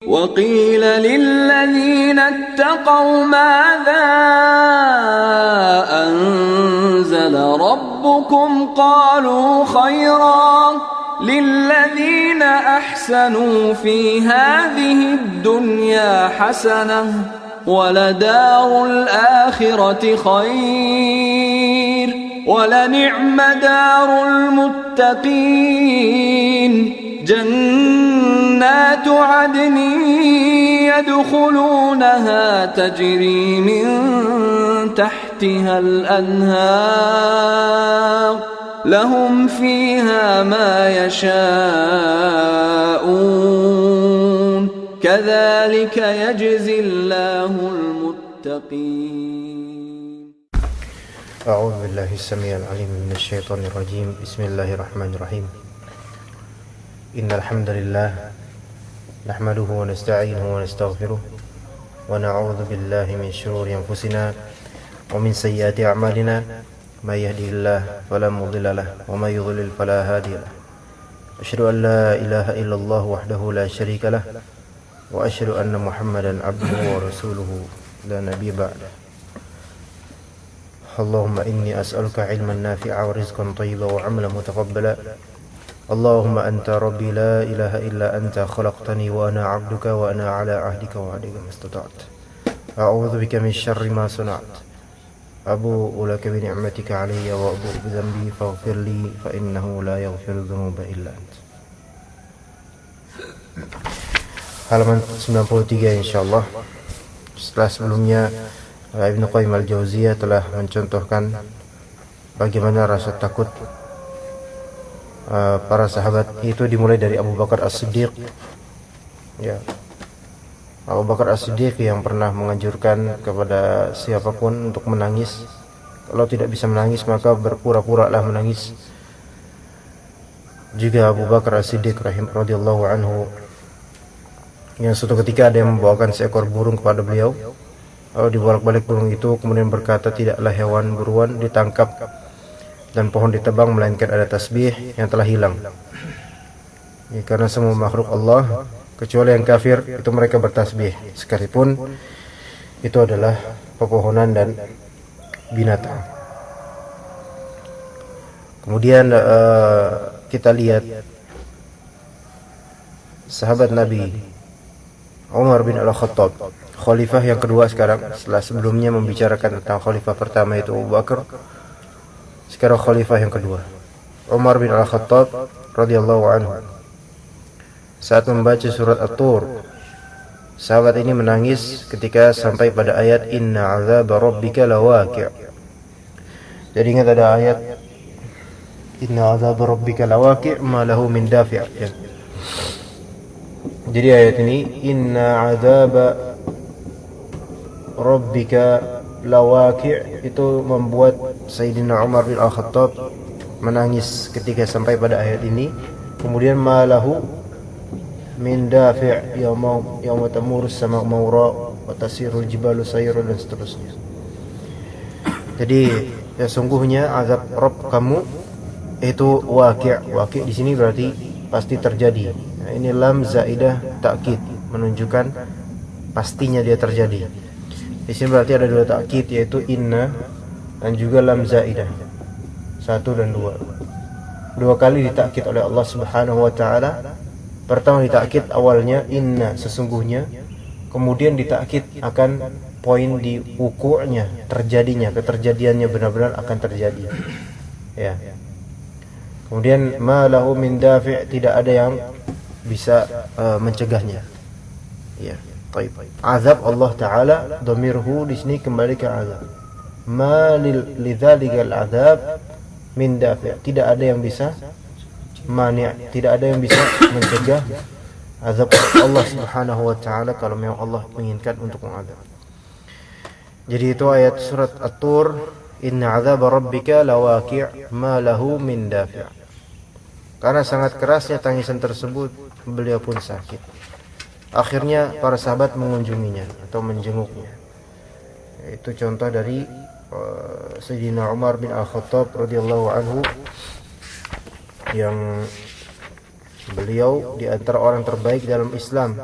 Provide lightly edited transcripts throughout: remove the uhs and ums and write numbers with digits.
وقيل للذين اتقوا ماذا أنزل ربكم قالوا خيرا للذين أحسنوا في هذه الدنيا حسنة ولدار الآخرة خير ولنعم دار المتقين جنات عدن يدخلونها تجري من تحتها الأنهار لهم فيها ما يشاءون كذلك يجزي الله المتقين. أعوذ بالله السميع العليم من الشيطان الرجيم. بسم الله الرحمن الرحيم. إن الحمد لله نحمده ونستعينه ونستغفره ونعوذ بالله من شرور أنفسنا ومن سيئات أعمالنا من يهده الله فلا مضل له ومن يضلل فلا هادي له أشهد أن لا إله إلا الله وحده لا شريك له وأشهد أن محمدا عبده ورسوله لا نبي بعده. اللهم إني أسألك علما نافعا ورزقا طيبا وعملا متقبلا. اللهم أنت ربي لا إله إلا أنت خلقتني وأنا عبدك وأنا على عهدك ووعدك ما استطعت. أعوذ بك من شر ما صنعت. أبوء لك بنعمتك علي وأبوء بذنبي فاغفر لي فإنه لا يغفر الذنوب إلا أنت. Halaman 93 insyaallah. Setelah sebelumnya Ibnu Qayyim al-Jauziyah telah mencontohkan bagaimana rasa takut para sahabat itu dimulai dari Abu Bakar As-Siddiq. Ya. Abu Bakar As-Siddiq yang pernah menganjurkan kepada siapapun untuk menangis. Kalau tidak bisa menangis maka berpura-puralah menangis. Juga Abu Bakar As-Siddiq radhiyallahu anhu yang suatu ketika ada yang membawakan seekor burung kepada beliau. Lalu dibolak-balik burung itu kemudian berkata, tidaklah hewan buruan ditangkap dan pohon ditebang melainkan ada tasbih yang telah hilang. Ya, karena semua makhluk Allah kecuali yang kafir itu mereka bertasbih sekalipun itu adalah pepohonan dan binatang. Kemudian kita lihat sahabat Nabi Umar bin Al-Khattab, khalifah yang kedua sekarang, setelah sebelumnya membicarakan tentang khalifah pertama itu Abu Bakar. Sekarang khalifah yang kedua, Umar bin Al-Khattab radhiyallahu anhu. Saat membaca surat At-Tur, sahabat ini menangis ketika sampai pada ayat Inna azab rabbika lawaqi'. Jadi ingat ada ayat Inna azab rabbika lawaqi' ma lahu min dafi'. Ya. Jadi ayat ini Inna azab rabbika lawaqi' itu membuat Sayyidina Umar bin Al-Khattab menangis ketika sampai pada ayat ini. Kemudian malahu min dafi' yauma tamurus sama maura wa tasirul jibalu sayran dan seterusnya. Jadi ya sungguhnya azab Rabb kamu itu waqi'. Waqi' di sini berarti pasti terjadi. Nah, ini lam zaidah takkid menunjukkan pastinya dia terjadi. Di sini berarti ada dua takkid yaitu inna dan juga lam zaidah. 1 dan 2. Dua kali ditakkid oleh Allah Subhanahu wa taala. Pertama ditakkid awalnya inna sesungguhnya, kemudian ditakkid akan poin di wuku'nya, terjadinya, keterjadiannya benar-benar akan terjadi. Ya. Kemudian ma lahu min dafi', tidak ada yang bisa mencegahnya. Ya. Baik. Azab Allah taala dhamirhu di sini kembali ke azab. Ma lidzalikal azab min dafi', tidak ada yang bisa mani', tidak ada yang bisa mencegah azab Allah Subhanahu wa taala kalau memang Allah menginginkan untuk mengazab. Jadi itu ayat surat At-Tur, inna azab rabbika lawaqi' ma lahu min dafi'. Karena sangat kerasnya tangisan tersebut, beliau pun sakit. Akhirnya para sahabat mengunjunginya atau menjenguknya. Itu contoh dari Sayyidina Umar bin Al-Khattab radhiyallahu anhu, yang beliau di antara orang terbaik dalam Islam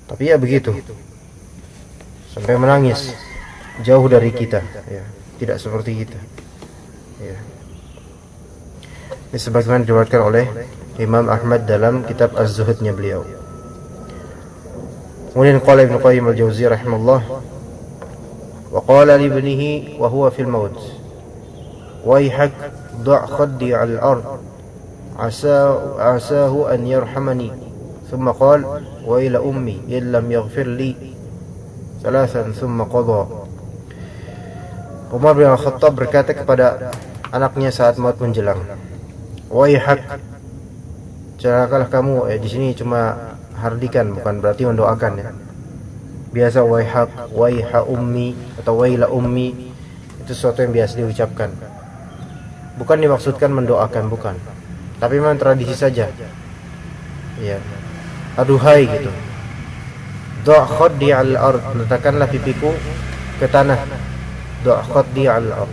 Tapi ya begitu, sampai menangis, jauh dari kita, ya, tidak seperti kita, ya. Ini sebagaimana diriwayatkan oleh Imam Ahmad dalam kitab Az-Zuhudnya beliau. Kemudian qala Ibnu Qayyim al-Jauziyah rahimahullah, wa qala li ibnihi wa huwa fil maut, wayhak da' khaddi 'al ard asahu an yarhamani, thumma qala wa ila ummi in lam yaghfir li thalathan thumma qada. Umar bin Al-Khattab berkata kepada anaknya saat maut menjelang, wayhak, celakalah kamu. Di sini cuma hardikan, bukan berarti mendoakan, ya. Biasa wayhak, wayha ummi atau wayla ummi itu sesuatu yang biasa diucapkan, bukan dimaksudkan mendoakan, bukan, tapi memang tradisi saja, ya. Aduhai gitu. Da' khaddi 'al ard, letakkanlah pipiku ke tanah. Da' khaddi 'al ard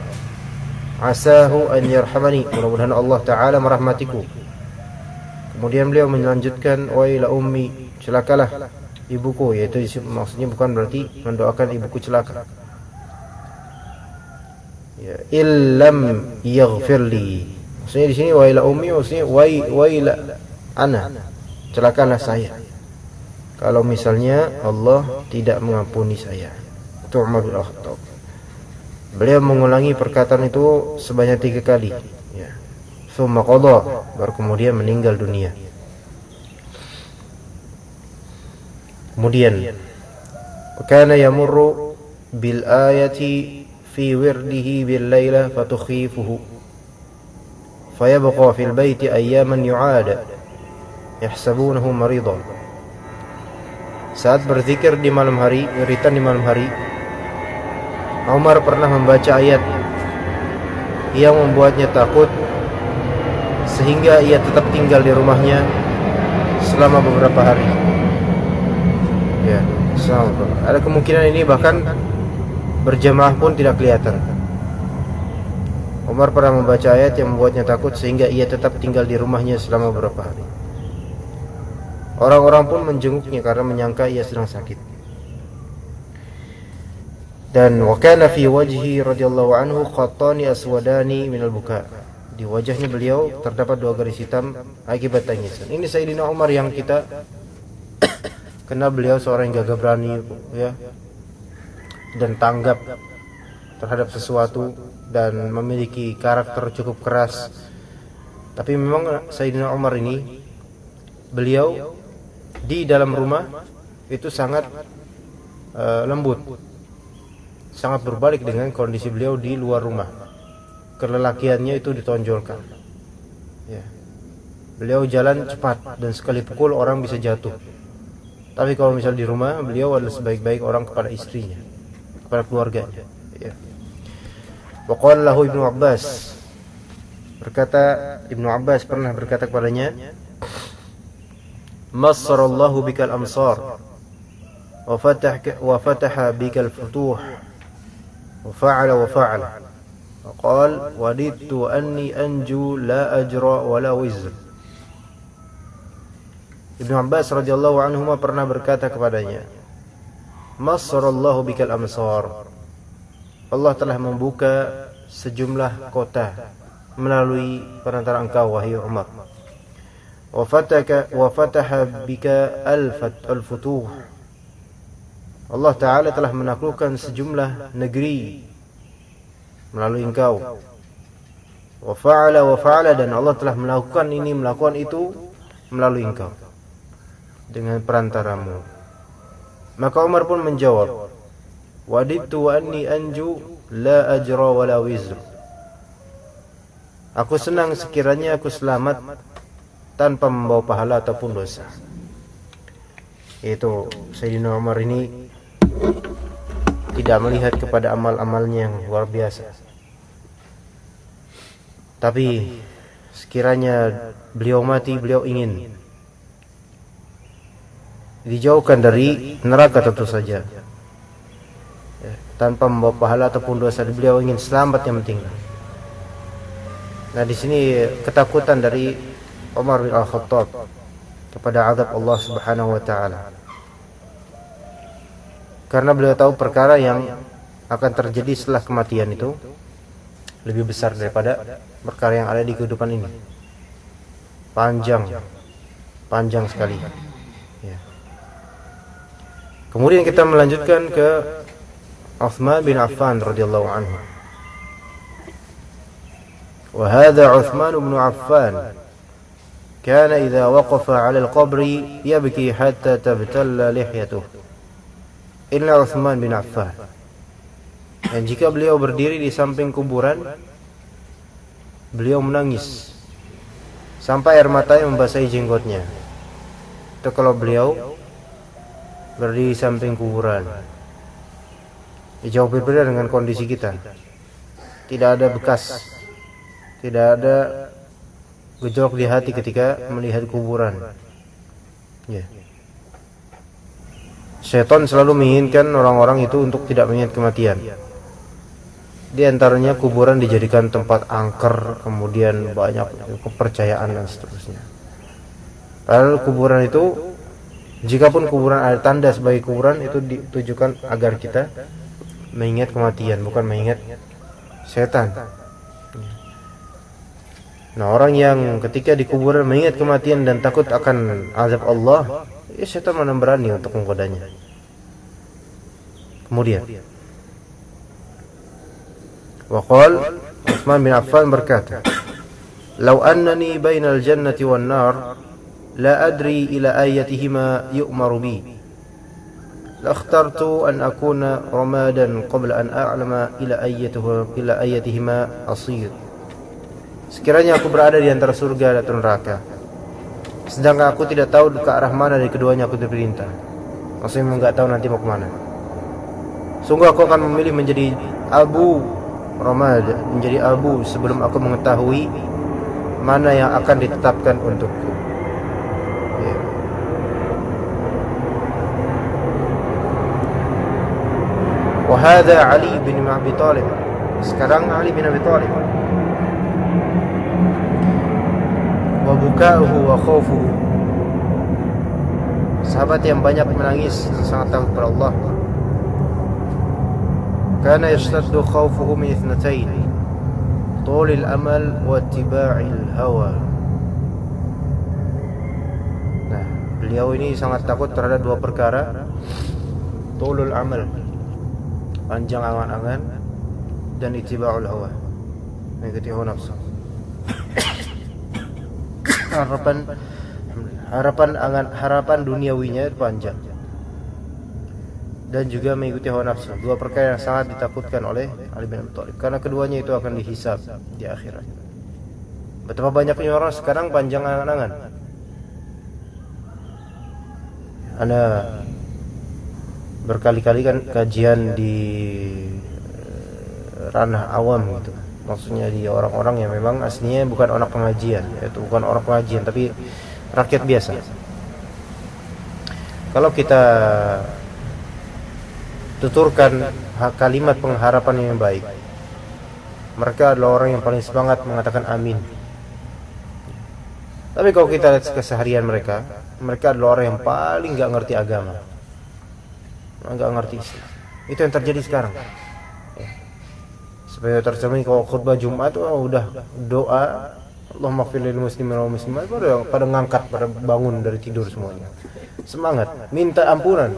asahu an yarhamani, mudah-mudahan Allah Ta'ala merahmatiku. Kemudian beliau melanjutkan wa ila ummi, celakalah ibuku, yaitu maksudnya bukan berarti mendoakan ibuku celaka, ya. Illam yaghfirli, maksudnya di sini wa ila ummi, maksudnya wa ila ana, celakalah saya kalau misalnya Allah tidak mengampuni saya. Itu Umar bin Khattab. Beliau mengulangi perkataan itu sebanyak 3 kali, ya. Tsumma qada, baru kemudian meninggal dunia. Kemudian kana yamurru bil ayati fi wirdihi bil laila fatukhifuhu fayabqa fil baiti ayyaman yu'ada yahsabunahu maridan. Saat berzikir di malam hari, wiritan di malam hari, Umar pernah membaca ayat yang membuatnya takut sehingga ia tetap tinggal di rumahnya selama beberapa hari, ya. Ada kemungkinan ini bahkan berjamaah pun tidak kelihatan. Umar pernah membaca ayat yang membuatnya takut sehingga ia tetap tinggal di rumahnya selama beberapa hari. Orang-orang pun menjenguknya karena menyangka ia sedang sakit. Dan wa kana fi wajhi radhiyallahu anhu khattani aswadani minal buka, di wajahnya beliau terdapat 2 garis hitam akibat tangisan. Ini Sayyidina Umar yang kita kenal, beliau seorang yang gagah berani, ya, dan tanggap terhadap sesuatu dan memiliki karakter cukup keras. Tapi memang Sayyidina Umar ini, beliau di dalam rumah itu sangat lembut, sangat berbalik dengan kondisi beliau di luar rumah. Kelelakiannya itu ditonjolkan, ya. Beliau jalan cepat dan sekali pukul orang bisa jatuh. Tapi kalau misal di rumah, beliau adalah sebaik-baik orang kepada istrinya, kepada keluarganya, ya. Wa qala lahu Ibnu Abbas, berkata Ibnu Abbas pernah berkata kepadanya, massarallahu bikal amsar wa fataha bikal futuh wa fa'ala qal wadidtu anni anju la ajra wa la wizr. Ibnu Abbas radhiyallahu anhuma pernah berkata kepadanya, massarallahu bikal amsar, Allah telah membuka sejumlah kota melalui perantara engkau wahai Umar. Wa fataha bika al-futuh, Allah Ta'ala telah menaklukkan sejumlah negeri melalui engkau. Wa fa'ala, dan Allah telah melakukan ini, melakukan itu melalui engkau, dengan perantaramu. Maka Umar pun menjawab, wadidtu anni anju la ajra wa la wizr, aku senang sekiranya aku selamat tanpa membawa pahala ataupun dosa. Itu Sayyidina Umar ini tidak melihat kepada amal-amalnya yang luar biasa, tapi sekiranya beliau mati, beliau ingin dijauhkan dari neraka tentu saja, tanpa membawa pahala ataupun dosa. Beliau ingin selamat yang penting. Nah, di sini ketakutan dari Umar bin Al-Khattab kepada azab Allah Subhanahu wa taala. Karena beliau tahu perkara yang akan terjadi setelah kematian itu lebih besar daripada perkara yang ada di kehidupan ini. Panjang sekali. Ya. Kemudian kita melanjutkan ke Uthman bin Affan radhiyallahu anhu. Wa hadha Uthman bin Affan kana idza waqafa 'ala al-qabri yabki hatta tabtalla lihyatuhu. Inna Uthman bin Affan. Dan jika beliau berdiri di samping kuburan, beliau menangis sampai air matanya membasahi jenggotnya. Itu kalau beliau berdiri di samping kuburan. Jauh berbeda dengan kondisi kita. Tidak ada bekas, tidak ada gejolak di hati ketika melihat kuburan. Ya. Syaitan selalu menginginkan orang-orang itu untuk tidak mengingat kematian. Di antaranya kuburan dijadikan tempat angker, kemudian banyak kepercayaan dan seterusnya. Padahal kuburan itu, jikapun kuburan ada tanda sebagai kuburan, itu ditujukan agar kita mengingat kematian, bukan mengingat setan. Nah, orang yang ketika di kuburan mengingat kematian dan takut akan azab Allah, ya setan mana berani untuk menggodanya. Kemudian waqal Uthman bin Affan berkata, "Law annani bainal jannati wan nar la adri ila ayatihima yu'maru bi. La akhtartu an akuna ramadan qabla an a'lama ila ayatihima asir." Sekiranya aku berada di antara surga dan neraka, sedangkan aku tidak tahu ke arah mana dari keduanya aku diperintah. Maksudnya enggak tahu nanti mau kemana. Sungguh aku akan memilih menjadi abu ramad, menjadi abu sebelum aku mengetahui mana yang akan ditetapkan untukku. Ya. Wa hadha Ali bin Abi Thalib. Sekarang Ali bin Abi Thalib. Wa buka'uhu wa khawfuhu. Sahabat yang banyak menangis, sangat takut kepada Allah. Kana yashtaddu khawfuhu min ithnatain, tulil amal wa ittiba'il hawa. Nah, beliau ini sangat takut terhadap dua perkara, tulul amal, panjang angan-angan, dan ittiba'ul hawa, mengikuti hawa nafsu. Harapan duniawinya panjang, dan juga mengikuti hawa nafsu. Dua perkara yang sangat ditakutkan oleh Ali bin Abi Thalib, karena keduanya itu akan dihisab di akhirat. Betapa banyaknya orang sekarang panjang angan-angan. Ana berkali-kali kan kajian di ranah awam gitu. Maksudnya di orang-orang yang memang aslinya bukan orang pengajian, yaitu bukan orang pengajian tapi rakyat biasa. Kalau kita tuturkan kalimat pengharapan yang baik, mereka adalah orang yang paling semangat mengatakan amin. Tapi kalau kita lihat keseharian mereka adalah orang yang paling gak ngerti agama, gak ngerti Islam. Itu yang terjadi sekarang. Supaya tercermin kalau khutbah Jumat udah doa Allahumma ighfir lil muslimin wal muslimat, pada ngangkat, pada bangun dari tidur semuanya. Semangat, minta ampunan.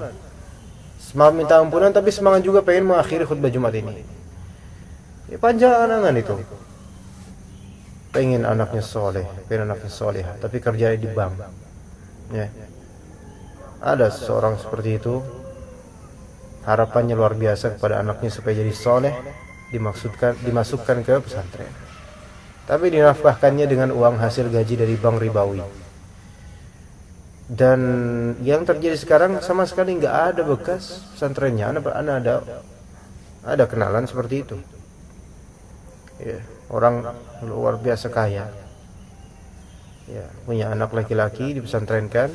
Semangat minta ampunan, tapi semangat juga pengen mengakhiri khutbah Jumat ini. Ya, panjang angan itu. Pengen anaknya soleh, pengen anaknya soleh, tapi kerjanya di bank. Ya. Ada seseorang seperti itu, harapannya luar biasa kepada anaknya supaya jadi soleh, dimasukkan ke pesantren. Tapi dinafkahkannya dengan uang hasil gaji dari bank ribawi. Dan yang terjadi sekarang sama sekali nggak ada bekas pesantrennya. Ada kenalan seperti itu. Ya, orang luar biasa kaya. Ya, punya anak laki-laki dipesantrenkan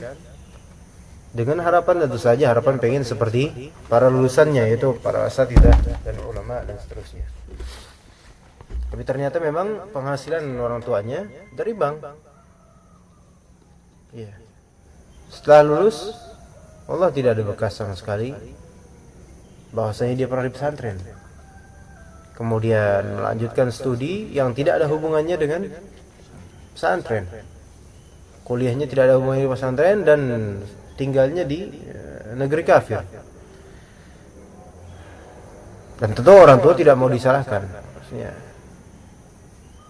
dengan harapan, tentu saja harapan pengen seperti para lulusannya, yaitu para asatidzah dan ulama dan seterusnya. Tapi ternyata memang penghasilan orang tuanya dari bank. Ya. Setelah lulus, Allah tidak ada bekas sama sekali. bahwasanya dia pernah di pesantren. Kemudian melanjutkan studi yang tidak ada hubungannya dengan pesantren. Kuliahnya tidak ada hubungannya dengan pesantren dan tinggalnya di negeri kafir. Dan tentu orang tua tidak mau disalahkan. Maksudnya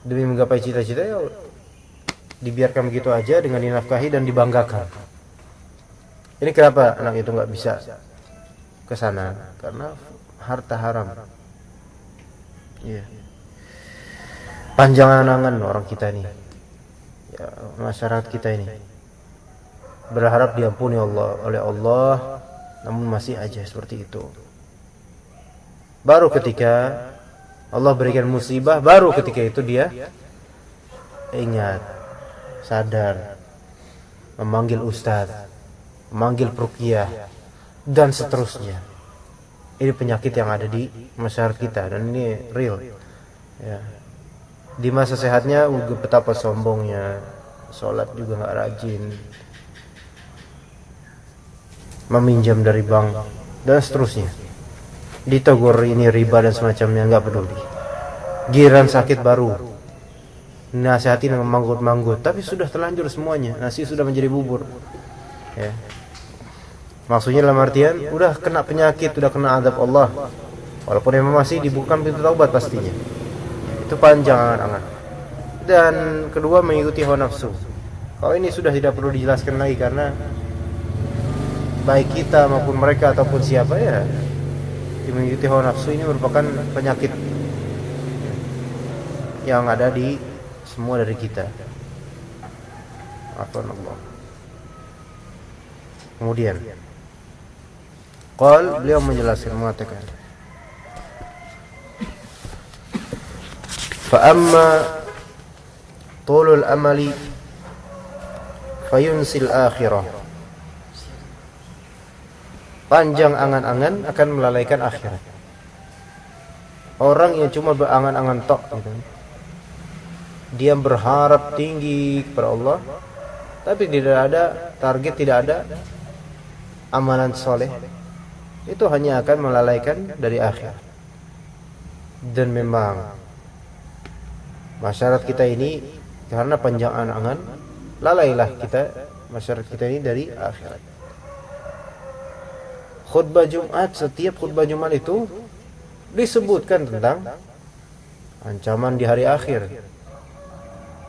demi menggapai cita-cita ya dibiarkan begitu aja dengan dinafkahi dan dibanggakan. Ini kenapa anak itu nggak bisa ke sana? Karena harta haram. Iya. Panjang angan orang kita ini, ya, masyarakat kita ini berharap diampuni oleh Allah, namun masih aja seperti itu. Baru ketika Allah berikan musibah, baru ketika itu dia ingat, sadar, memanggil ustadz, memanggil peruqyah, dan seterusnya. Ini penyakit yang ada di masyarakat kita dan ini real. Ya. Di masa sehatnya betapa sombongnya, sholat juga nggak rajin, meminjam dari bank dan seterusnya. Ditegur ini riba dan semacamnya, nggak peduli. Giran sakit baru nasihatin manggut-manggut, tapi sudah terlanjur semuanya, nasi sudah menjadi bubur. Ya. Maksudnya dalam artian udah kena penyakit, udah kena azab Allah, walaupun memang masih dibukakan pintu taubat pastinya. Itu panjang angan-angan. Dan kedua, mengikuti hawa nafsu. Kalau ini sudah tidak perlu dijelaskan lagi, karena baik kita maupun mereka ataupun siapa ya, mengikuti hawa nafsu ini merupakan penyakit yang ada di semua dari kita. Allah. Kemudian beliau menjelaskan, mengatakan, fa amma tulul amali fayunsil akhirah. Panjang angan-angan akan melalaikan akhirat. Orang yang cuma berangan-angan tok gitu, dia berharap tinggi kepada Allah, tapi tidak ada target, tidak ada amalan soleh, itu hanya akan melalaikan dari akhirat. Dan memang masyarakat kita ini karena panjang angan-angan, lalailah kita, masyarakat kita ini, dari akhirat. Khutbah Jumat, setiap khutbah Jumat itu disebutkan tentang ancaman di hari akhir.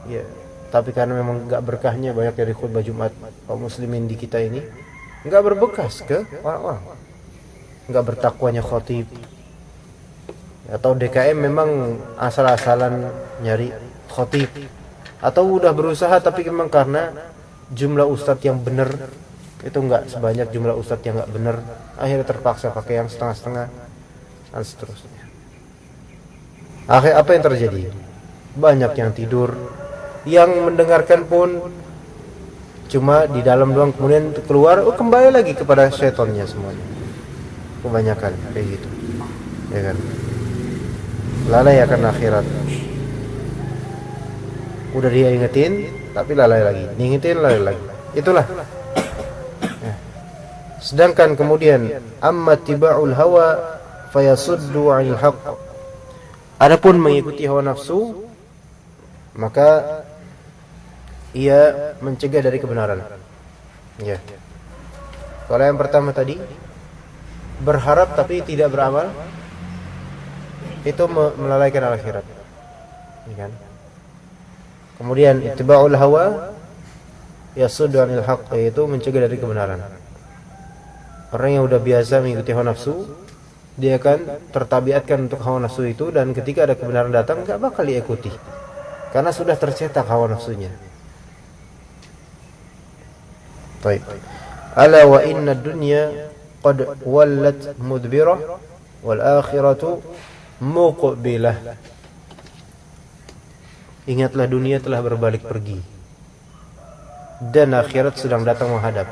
Ya, tapi karena memang enggak berkahnya banyak dari khutbah Jumat kaum muslimin di kita ini, enggak berbekas ke orang-orang. Enggak bertakwanya khatib. Atau DKM memang asal-asalan nyari khatib, atau udah berusaha tapi memang karena jumlah ustadz yang benar itu enggak sebanyak jumlah ustadz yang enggak benar, akhirnya terpaksa pakai yang setengah-setengah dan seterusnya. Akhirnya apa yang terjadi? Banyak yang tidur, yang mendengarkan pun cuma di dalam doang, kemudian keluar kembali lagi kepada syaitannya semuanya. Kebanyakan kayak gitu, ya kan? Lalai akan akhirat. Udah dia ingetin tapi lalai lagi, diingetin lalai lagi. Itulah. Ya. Sedangkan kemudian amma tiba'ul hawa fayasuddu 'anil haqq. Adapun mengikuti hawa nafsu, maka ia mencegah dari kebenaran. Ya. Kalau yang pertama tadi, berharap tapi tidak beramal, itu melalaikan akhirat. Ya kan? Kemudian ittiba'ul hawa yasuddu 'anil haqq, yaitu mencegah dari kebenaran. Orang yang udah biasa mengikuti hawa nafsu, dia akan tertabiatkan untuk hawa nafsu itu, dan ketika ada kebenaran datang enggak bakal diikuti. Karena sudah tercetak hawa nafsunya. Baik. Ala wa inna dunya qad wallat mudbirah wal akhiratu muqbilah. Ingatlah, dunia telah berbalik pergi dan akhirat sedang datang menghadap.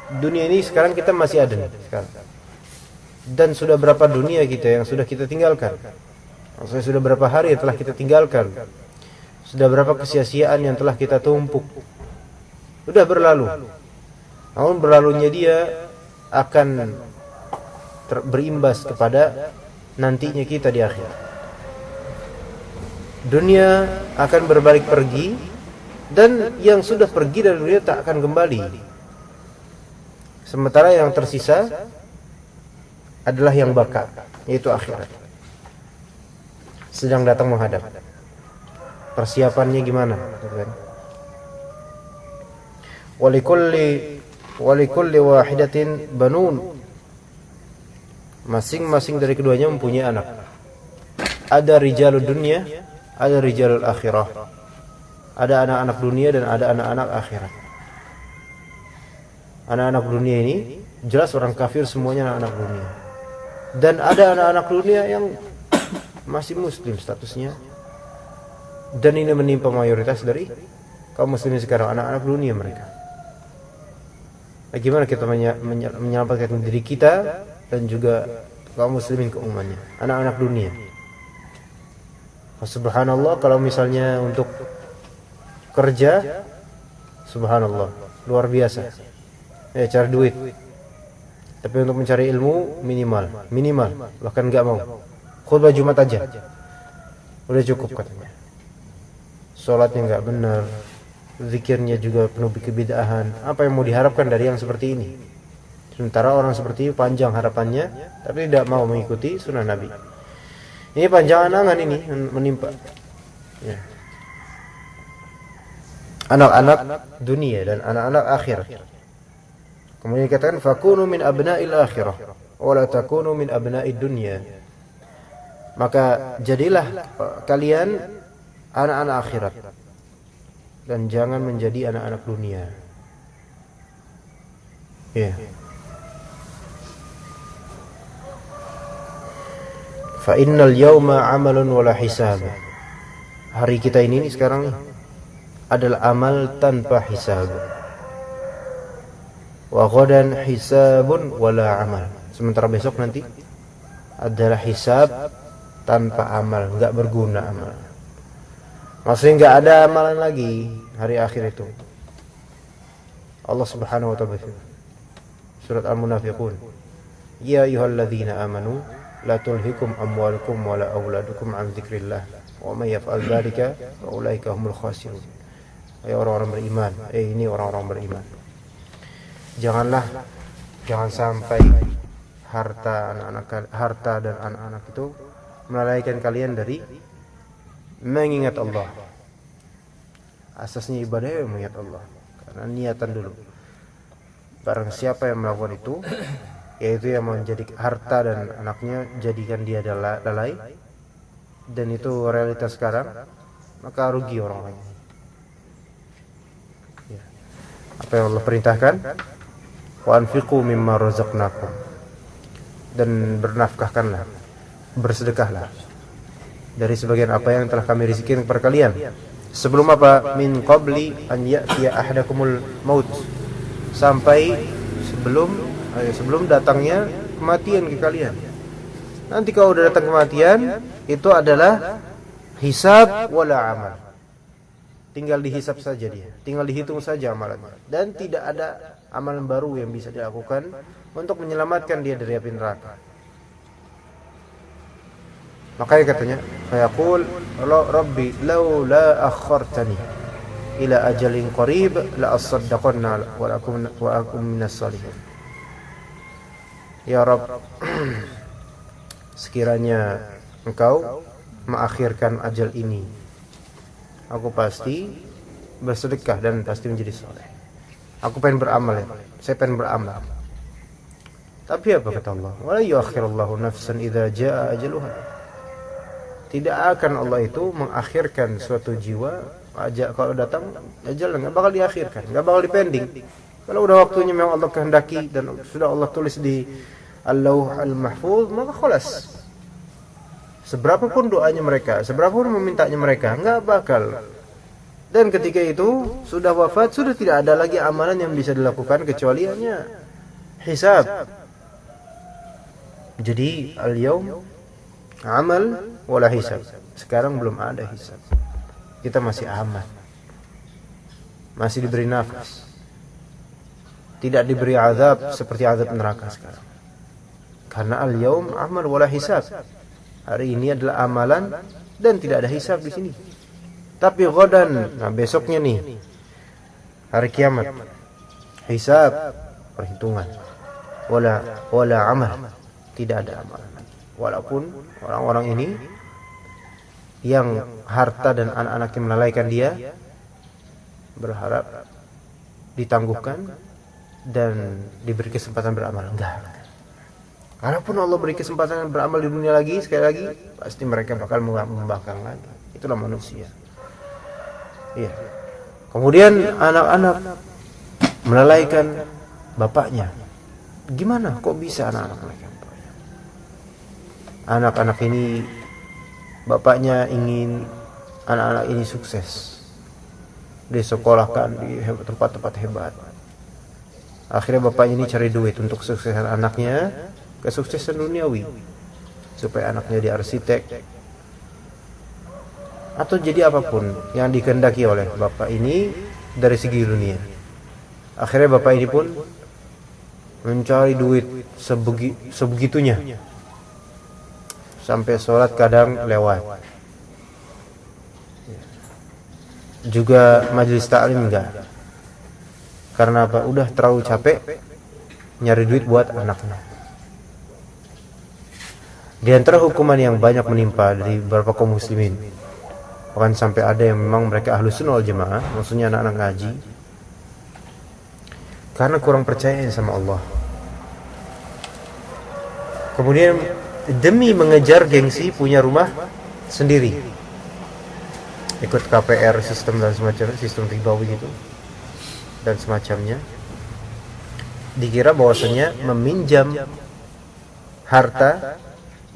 Dunia ini sekarang kita masih ada nih sekarang. Dan sudah berapa dunia kita yang sudah kita tinggalkan? Maksudnya sudah berapa hari yang telah kita tinggalkan? Sudah berapa kesia-siaan yang telah kita tumpuk? Sudah berlalu. Namun berlalunya dia akan berimbas kepada nantinya kita di akhirat. Dunia akan berbalik pergi, dan yang sudah pergi dari dunia tak akan kembali. Sementara yang tersisa adalah yang baka, yaitu akhirat. Sedang datang menghadap. Persiapannya gimana? Walikulli wahidatin banun. Masing-masing dari keduanya mempunyai anak. Ada rijalud dunia, ada rijalul akhirah. Ada anak-anak dunia dan ada anak-anak akhirat. Anak-anak dunia ini jelas orang kafir semuanya anak-anak dunia. Dan ada anak-anak dunia yang masih muslim statusnya. Dan ini menimpa mayoritas dari kaum muslimin sekarang, anak-anak dunia mereka. Bagaimana kita menyelamatkan diri kita dan juga kaum muslimin keumumannya, anak-anak dunia. Subhanallah, kalau misalnya untuk kerja, subhanallah, luar biasa. Cari duit. Tapi untuk mencari ilmu minimal, bahkan enggak mau. Khutbah Jumat aja udah cukup katanya. Salatnya enggak benar, zikirnya juga penuh kebid'ahan. Apa yang mau diharapkan dari yang seperti ini? Sementara orang seperti ini panjang harapannya, tapi tidak mau mengikuti sunnah Nabi. Ini panjang angan ini menimpa. Ya. Anak-anak dunia dan anak-anak akhirat. Kemudian dikatakan fakunu min abna'il akhirah wa la takunu min abna'id dunya. Maka jadilah kalian anak-anak akhirat dan jangan menjadi anak-anak dunia. Ya. Fa innal yawma 'amalun wa la hisab. Hari kita ini sekarang adalah amal tanpa hisab. Wa ghadan hisabun wala amal. Sementara besok nanti adalah hisab tanpa amal, enggak berguna amal. Maksudnya enggak ada amalan lagi hari akhir itu. Allah Subhanahu wa ta'ala Surat Al-Munafiqun. Ya ayyuhalladzina amanu la tulhikum amwalukum wala auladukum an dzikrillah wa may yaf'al dzalika fa ulaika humul khasirun. Hai orang-orang beriman, ini orang-orang beriman. Jangan sampai harta dan anak-anak itu melalaikan kalian dari mengingat Allah. Asasnya ibadah mengingat Allah, karena niatan dulu. Barang siapa yang melakukan itu, yaitu yang menjadi harta dan anaknya jadikan dia lalai, dan itu realitas sekarang, maka rugi orang lain. Ya. Apa yang Allah perintahkan? Wa anfiqu mimma razaqnakum, dan bernafkahkanlah, bersedekahlah dari sebagian apa yang telah kami rizkikan kepada kalian. Sebelum apa? Min qabli an ya'tiya ahadakumul maut, sampai sebelum datangnya kematian ke kalian. Nanti kalau udah datang kematian, itu adalah hisab wala amal. Tinggal dihisab saja dia, tinggal dihitung saja amalannya, dan tidak ada amalan baru yang bisa dilakukan untuk menyelamatkan dia dari api neraka. Makanya katanya, fayaqul rabbi laula akhartani ila ajalin qarib la asaddaqanna wa akum minas salihin. Ya Rabb, sekiranya engkau mengakhirkan ajal ini, aku pasti bersedekah dan pasti menjadi saleh. Aku pengen beramal, saya pengen beramal. Tapi apa kata Allah? Wala yuakhirullahu nafsan idza jaa ajaluha. Tidak akan Allah itu mengakhirkan suatu jiwa kalau datang ajal, enggak bakal diakhirkan, enggak bakal dipending. Kalau udah waktunya memang Allah kehendaki dan sudah Allah tulis di Al-Lauh Al-Mahfuz, maka khalas. Seberapapun doanya mereka, seberapapun memintanya mereka, enggak bakal. Dan ketika itu sudah wafat, sudah tidak ada lagi amalan yang bisa dilakukan kecuali hanya hisab. Jadi al-yaum amal wala hisab. Sekarang belum ada hisab. Kita masih aman, masih diberi nafas, tidak diberi azab seperti azab neraka sekarang. Karena al-yaum amal wala hisab. Hari ini adalah amalan dan tidak ada hisab di sini. Tapi ghadan, nah besoknya nih, hari kiamat, hisab, perhitungan. Wala amal, tidak ada amalan. Walaupun orang-orang ini yang harta dan anak-anaknya melalaikan dia, berharap ditangguhkan dan diberi kesempatan beramal. Enggak. Kalaupun Allah beri kesempatan beramal di dunia lagi, sekali lagi, pasti mereka bakal membangkang lagi. Itulah manusia. Iya. Kemudian anak-anak melalaikan bapaknya. Gimana? Kok bisa anak-anak melalaikan bapaknya? Anak-anak ini, bapaknya ingin anak-anak ini sukses, disekolahkan di tempat-tempat hebat. Akhirnya bapaknya ini cari duit untuk kesuksesan anaknya, kesuksesan duniawi, supaya anaknya di arsitek atau jadi apapun yang dikehendaki oleh bapak ini dari segi dunia. Akhirnya bapak ini pun mencari duit sebegitunya, sampai sholat kadang lewat, juga majelis taklim enggak. Karena apa? Udah terlalu capek nyari duit buat anaknya. Di antara hukuman yang banyak menimpa dari beberapa kaum muslimin, bahkan sampai ada yang memang mereka ahlu sunnah wal jamaah, maksudnya anak-anak ngaji, karena kurang percaya sama Allah. Kemudian demi mengejar gengsi punya rumah sendiri, ikut KPR sistem dan semacamnya, sistem ribawi gitu dan semacamnya, dikira bahwasanya meminjam harta,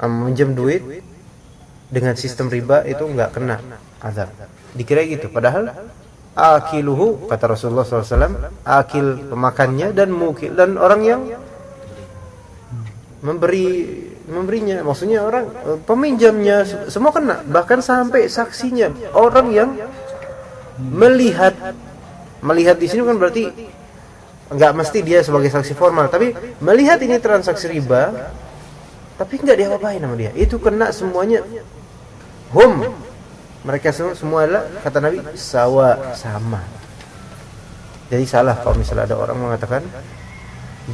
meminjam duit dengan sistem riba itu enggak kena azab. Dikira gitu, padahal akiluhu, kata Rasulullah SAW, akil pemakannya dan mukil, dan orang yang memberinya, maksudnya orang peminjamnya semua kena, bahkan sampai saksinya, orang yang melihat di sini kan berarti enggak mesti dia sebagai saksi formal, tapi melihat ini transaksi riba, tapi enggak diapa-apain sama dia, itu kena semuanya. Mereka semua adalah, kata Nabi, sama. Jadi salah kalau misalnya ada orang mengatakan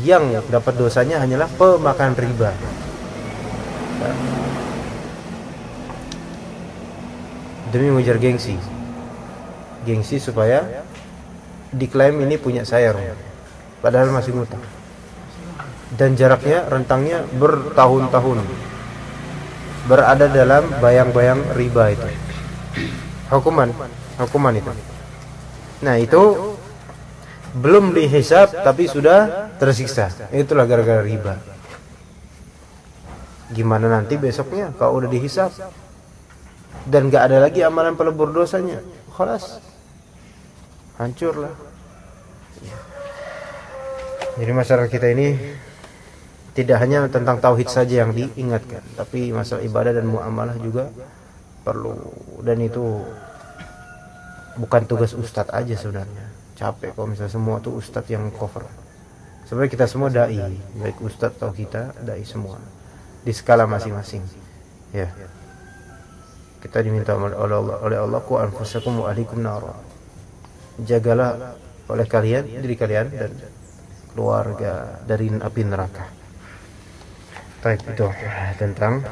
yang dapat dosanya hanyalah pemakan riba. Demi mengejar gengsi supaya diklaim ini punya saya, padahal masih ngutang, dan jaraknya, rentangnya bertahun-tahun berada dalam bayang-bayang riba itu. Hukuman itu. Nah, itu belum dihisab tapi sudah tersiksa. Itulah gara-gara riba. Gimana nanti besoknya kalau udah dihisab dan gak ada lagi amalan pelebur dosanya? Khalas, hancurlah. Jadi masyarakat kita ini tidak hanya tentang tauhid saja yang diingatkan, tapi masalah ibadah dan muamalah juga perlu. Dan itu bukan tugas ustadz aja sebenarnya. Capek kalau misalnya semua tuh ustadz yang cover. Sebenarnya kita semua dai, baik ustadz atau kita dai semua di skala masing-masing. Ya. Kita diminta oleh Allah, ku anfusakum wa ahlikum nara. Jagalah oleh kalian, diri kalian dan keluarga dari api neraka. Baik, itu tentang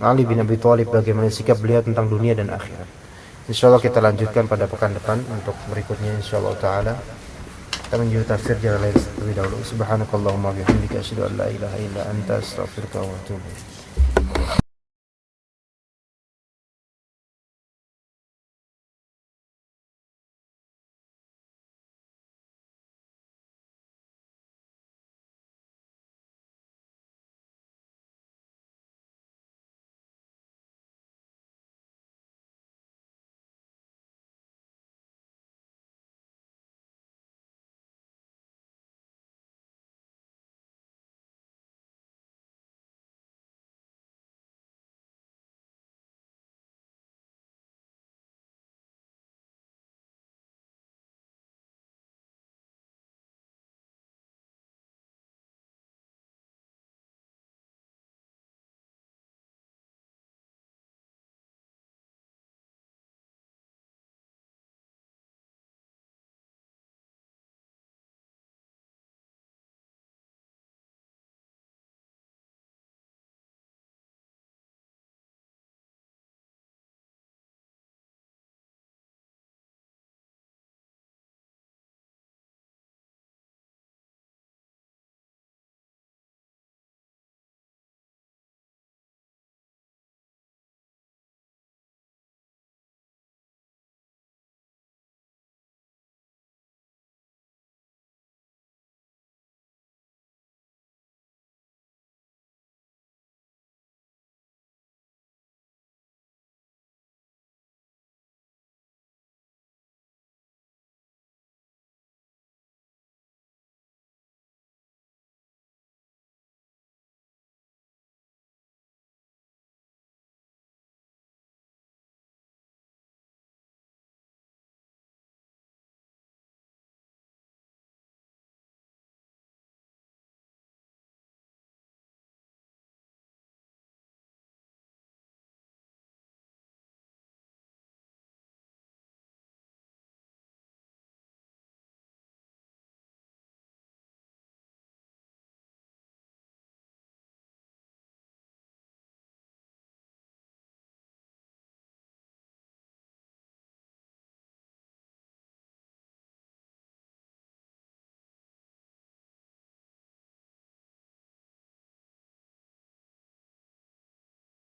Ali bin Abi Thalib, bagaimana sikap beliau tentang dunia dan akhirat. Insyaallah kita lanjutkan pada pekan depan. Untuk berikutnya insyaallah taala kita menuju tafsir jalan lain terlebih dahulu. Subhanakallahumma bihamdika asyhadu an la ilaha illa anta astaghfiruka wa atubu ilaik.